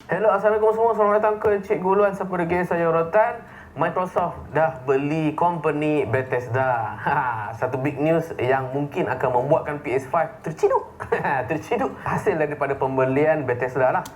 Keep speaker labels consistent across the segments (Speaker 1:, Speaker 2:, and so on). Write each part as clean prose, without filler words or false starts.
Speaker 1: Hello, Assalamualaikum semua. Selamat datang ke cikgu.ulwan. Siapa lagi? Saya Rotan. Microsoft dah beli company Bethesda. Satu big news yang mungkin akan membuatkan PS5 terciduk. Terciduk hasil daripada pembelian Bethesda lah.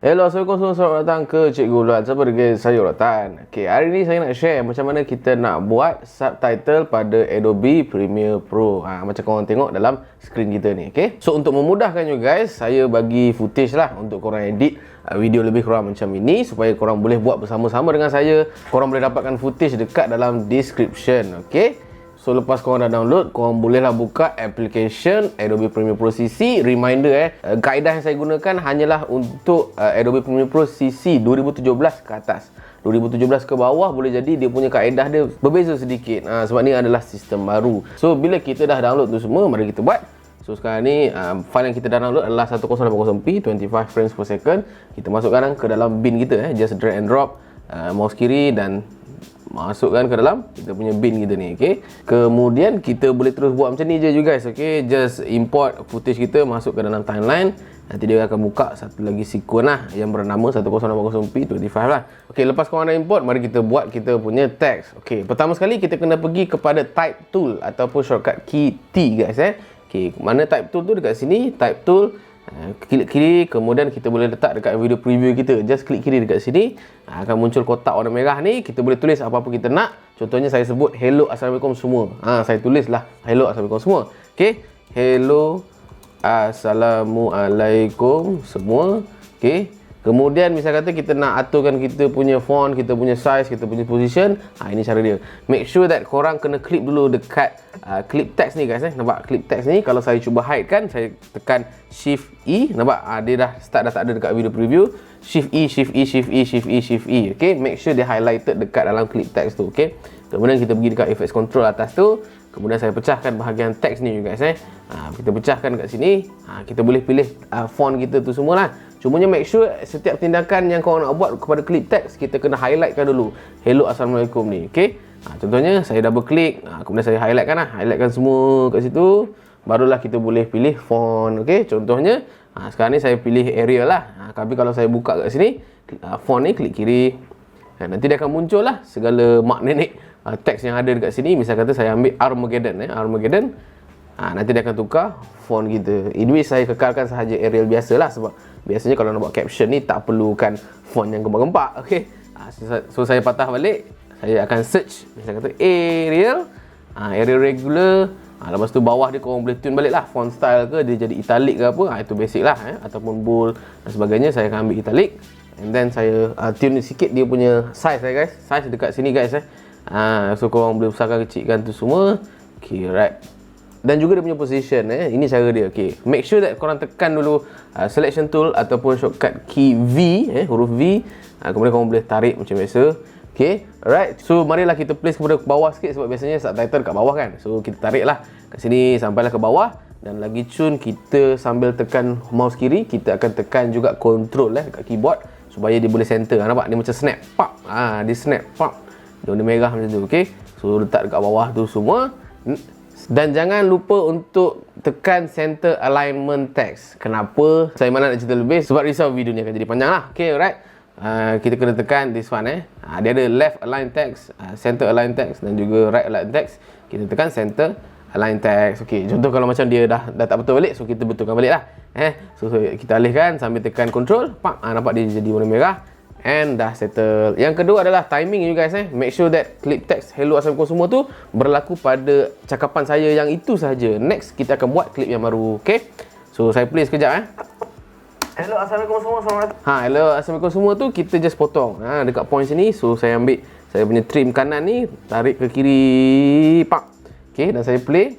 Speaker 1: Hello, Assalamualaikum semua. Selamat datang ke cikgu.ulwan. Siapa lagi? Saya Rotan. Okay, hari ni saya nak share macam mana kita nak buat subtitle pada Adobe Premiere Pro. Macam korang tengok dalam skrin kita ni. Okay? So, untuk memudahkan you guys, saya bagi footage lah untuk korang edit video lebih kurang macam ini supaya korang boleh buat bersama-sama dengan saya. Korang boleh dapatkan footage dekat dalam description. Okay? So, lepas korang dah download, korang bolehlah buka application Adobe Premiere Pro CC. Reminder kaedah yang saya gunakan hanyalah untuk Adobe Premiere Pro CC 2017 ke atas. 2017 ke bawah boleh jadi dia punya kaedah dia berbeza sedikit. Sebab ni adalah sistem baru. So, bila kita dah download tu semua, mari kita buat. So, sekarang ni file yang kita dah download adalah 1080p 25 frames per second. Kita masukkan ke dalam bin kita. Just drag and drop mouse kiri dan masukkan ke dalam kita punya bin kita ni. Okay? Kemudian kita boleh terus buat macam ni je you guys. Okay? Just import footage kita masuk ke dalam timeline. Nanti dia akan buka satu lagi sequence lah yang bernama 1080p 25 lah. Okay, lepas korang dah import, mari kita buat kita punya text. Okay, pertama sekali kita kena pergi kepada type tool ataupun shortcut key T guys. Okay, mana type tool tu? Dekat sini type tool. Klik kiri, kemudian kita boleh letak dekat video preview kita. Just klik kiri dekat sini, akan muncul kotak warna merah ni. Kita boleh tulis apa-apa kita nak. Contohnya saya sebut hello assalamualaikum semua. Saya tulislah hello assalamualaikum semua. Okay, hello assalamualaikum semua. Okay, kemudian misal kata kita nak aturkan kita punya font, kita punya size, kita punya position. Ini cara dia. Make sure that korang kena klik dulu dekat clip text ni guys. Nampak clip text ni, kalau saya cuba hide kan, saya tekan Shift E. Nampak dia dah start dah tak ada dekat video preview. Shift E, Shift E, Shift E, Shift E, Shift E. Okay, make sure dia highlighted dekat dalam clip text tu. Okay, kemudian kita pergi dekat effects control atas tu. Kemudian saya pecahkan bahagian teks ni you guys. Kita pecahkan kat sini. Kita boleh pilih font kita tu semualah. Cumanya make sure setiap tindakan yang korang nak buat kepada clip text, kita kena highlightkan dulu hello assalamualaikum ni. Okay, contohnya saya double click, kemudian saya highlightkan lah. Highlightkan semua kat situ. Barulah kita boleh pilih font. Okay, contohnya sekarang ni saya pilih Arial lah. Tapi kalau saya buka kat sini, font ni klik kiri, nanti dia akan muncul lah segala mak nenek teks yang ada dekat sini. Misal kata saya ambil Armageddon. Armageddon, nanti dia akan tukar font kita. Anyway, saya kekalkan sahaja Arial biasa lah. Sebab biasanya kalau nak buat caption ni tak perlukan font yang gempak-gempak. Okay, so saya patah balik. Saya akan search, misal kata Arial, Arial regular. Lepas tu bawah dia korang boleh tune balik lah font style ke, dia jadi italic ke apa. Itu basic lah, ataupun bold dan sebagainya. Saya akan ambil italic, and then saya tune sikit dia punya size guys. Size dekat sini guys. So korang boleh besarkan kecilkan tu semua. Okay, right. Dan juga dia punya position. Ini cara dia. Okay, make sure that korang tekan dulu selection tool ataupun shortcut key V, huruf V. Kemudian korang boleh tarik macam biasa. Okay, alright. So, marilah kita place kepada bawah sikit sebab biasanya subtitle kat bawah kan. So, kita tarik lah kat sini sampailah ke bawah. Dan lagi cun, kita sambil tekan mouse kiri, kita akan tekan juga control dekat keyboard supaya dia boleh center. Nampak? Dia macam snap. Pop. Dia snap. Pop. Dia warna merah macam tu. Okay. So, letak dekat bawah tu semua. Dan jangan lupa untuk tekan center alignment text. Kenapa? Saya mana nak cerita lebih? Sebab risau video ni akan jadi panjang lah. Okay, alright. Kita kena tekan this one. Dia ada left align text, center align text dan juga right align text. Kita tekan center align text. Okay, contoh kalau macam dia dah tak betul balik, so kita betulkan balik lah. So kita alihkan sambil tekan control. Nampak dia jadi warna merah. And dah settle. Yang kedua adalah timing you guys. Make sure that clip text hello assalamualaikum semua tu berlaku pada cakapan saya yang itu sahaja. Next kita akan buat klip yang baru. Okay, so saya play sekejap. Hello assalamualaikum semua. Selamat datang. Hello assalamualaikum semua tu kita just potong dekat point sini. So saya ambil saya punya trim kanan ni, tarik ke kiri, pak. Okay, dan saya play.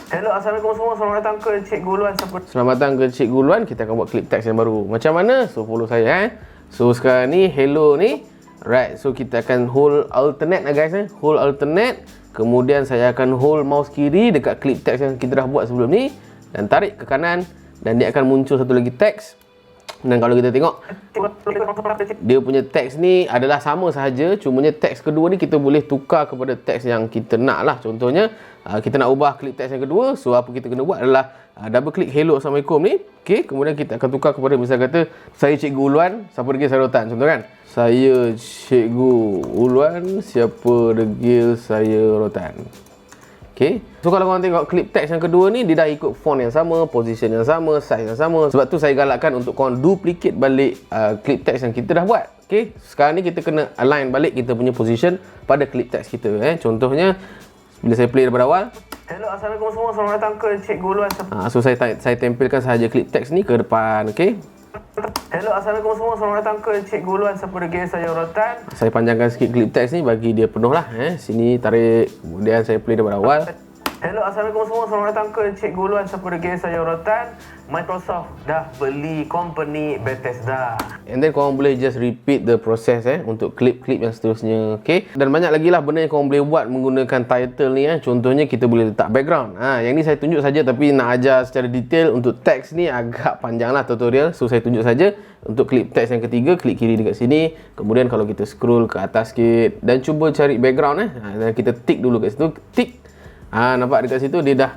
Speaker 1: Hello assalamualaikum semua. Selamat datang ke cikgu.ulwan. Selamat datang ke cikgu.ulwan. Kita akan buat clip text yang baru. Macam mana? So follow saya. So sekarang ni hello ni, right. So kita akan hold alternate guys. Hold alternate. Kemudian saya akan hold mouse kiri dekat clip text yang kita dah buat sebelum ni dan tarik ke kanan. Dan dia akan muncul satu lagi teks. Dan kalau kita tengok, dia punya teks ni adalah sama sahaja, cumanya teks kedua ni kita boleh tukar kepada teks yang kita nak lah. Contohnya, kita nak ubah klip teks yang kedua, so apa kita kena buat adalah double klik hello assalamualaikum ni, okey, kemudian kita akan tukar kepada misal kata saya cikgu Ulwan, siapa degil saya rotan, contoh kan. Saya cikgu Ulwan, siapa degil saya rotan. Okay. So kalau korang tengok klip teks yang kedua ni, dia dah ikut font yang sama, position yang sama, size yang sama. Sebab tu saya galakkan untuk korang duplicate balik klip teks yang kita dah buat. Okay. Sekarang ni kita kena align balik kita punya position pada klip teks kita. Contohnya, bila saya play daripada awal.
Speaker 2: Hello, Assalamualaikum semua. Selamat datang ke Cikgu Ulwan.
Speaker 1: So saya tempelkan sahaja klip teks ni ke depan. Okay.
Speaker 2: Hello, Assalamualaikum semua. Selamat datang ke Cikgu Ulwan. Siapa degil saya rotan.
Speaker 1: Saya panjangkan sikit klip teks ni bagi dia penuh lah. Sini tarik, kemudian saya play daripada awal.
Speaker 2: Hello, Assalamualaikum semua. Selamat datang ke Cikgu Ulwan. Siapa degil saya rotan. Microsoft dah beli company Bethesda.
Speaker 1: And then korang boleh just repeat the process untuk klip-klip yang seterusnya. Okay. Dan banyak lagi lah benda yang korang boleh buat menggunakan title ni. Contohnya kita boleh letak background. Yang ni saya tunjuk saja, tapi nak ajar secara detail untuk teks ni agak panjang lah tutorial. So saya tunjuk saja. Untuk klip teks yang ketiga, klik kiri dekat sini. Kemudian kalau kita scroll ke atas sikit dan cuba cari background dan kita tick dulu kat situ. Tick. Nampak dekat situ dia dah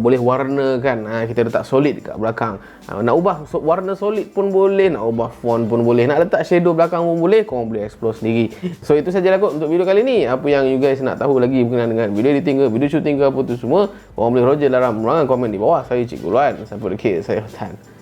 Speaker 1: boleh warnakan. Kita letak solid dekat belakang. Nak ubah warna solid pun boleh, nak ubah font pun boleh, nak letak shadow belakang pun boleh. Korang boleh explore sendiri. So itu sajalah kot untuk video kali ni. Apa yang you guys nak tahu lagi berkenaan dengan video editing ke, video shooting ke, apa tu semua, korang boleh roger dalam ruangan komen di bawah. Saya Cikgu Ulwan, siapa degil saya rotan.